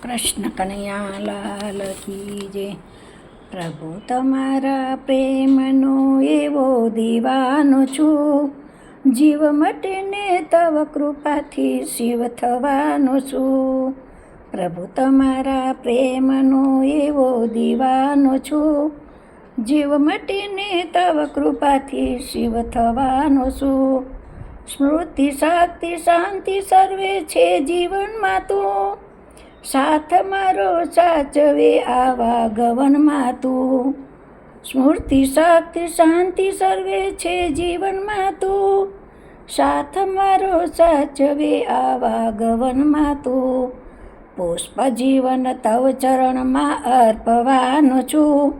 કૃષ્ણ કનૈયા લાલ કી જય. પ્રભુ તમારા પ્રેમનો એવો દીવાનો છું, જીવ મટીને તવ કૃપાથી શિવ થવાનો છું. પ્રભુ તમારા પ્રેમનો એવો દીવાનો છું, જીવ મટીને તવ કૃપાથી શિવ થવાનો છું. સ્મૃતિ શક્તિ શાંતિ સર્વે છે જીવનમાં તું, સાથ મારો સાચવે આવા ગવનમાં તું. સ્મૃતિ શક્તિ શાંતિ સર્વે છે જીવનમાં તું, સાથ મારો સાચવે આવા ગવનમાં તું. પુષ્પ જીવન તવ ચરણમાં અર્પવાનો છું,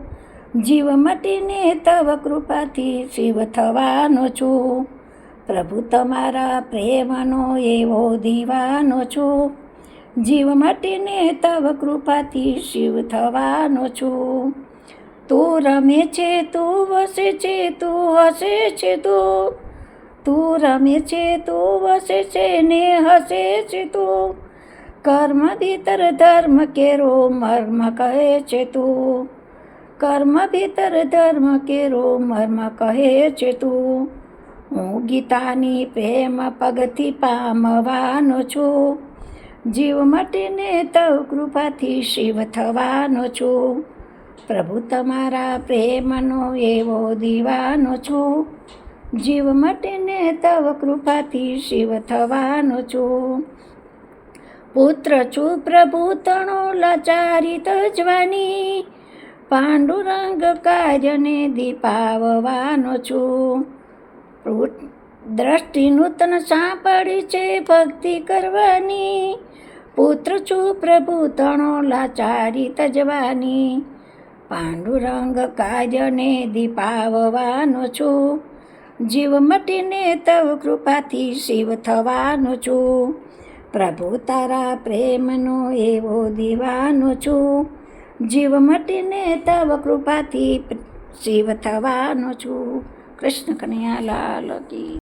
જીવ મટીને તવ કૃપાથી શિવ થવાનો છું. પ્રભુ તમારા પ્રેમનો એવો દીવાનો છું, જીવ મટીને તવ કૃપાથી શિવ થવાનો છું. તું રમે છે તું વસે છે તું હસે છે તું રમે છે તું વસે છે ને હસે છે તું. કર્મ ભીતર ધર્મ કેરો મર્મ કહે છે તું, કર્મ ભીતર ધર્મ કેરો મર્મ કહે છે તું. હું ગીતાની પ્રેમ પગથી પામવાનો છું, જીવ મટીને તવ કૃપાથી શિવ થવાનો છું. પ્રભુ તમારા પ્રેમનો એવો દીવાનો છું, જીવ મટીને તવ કૃપાથી શિવ થવાનો છું. પુત્ર છું પ્રભુ તણો લાચારી તજવાની, પાંડુરંગ કાર્યને દીપાવવાનો છું. દ્રષ્ટિ નૂતન સાંપડી છે ભક્તિ કરવાની, પુત્ર છું પ્રભુ તણો લાચારી તજવાની. પાંડુરંગ કાર્યને દીપાવવાનો છું, જીવ મટીને તવ કૃપાથી શિવ થવાનો છું. પ્રભુ તારા પ્રેમનો એવો દીવાનો છું, જીવ મટીને તવ કૃપાથી શિવ થવાનો છું. કૃષ્ણ કનૈયા લાલ કી.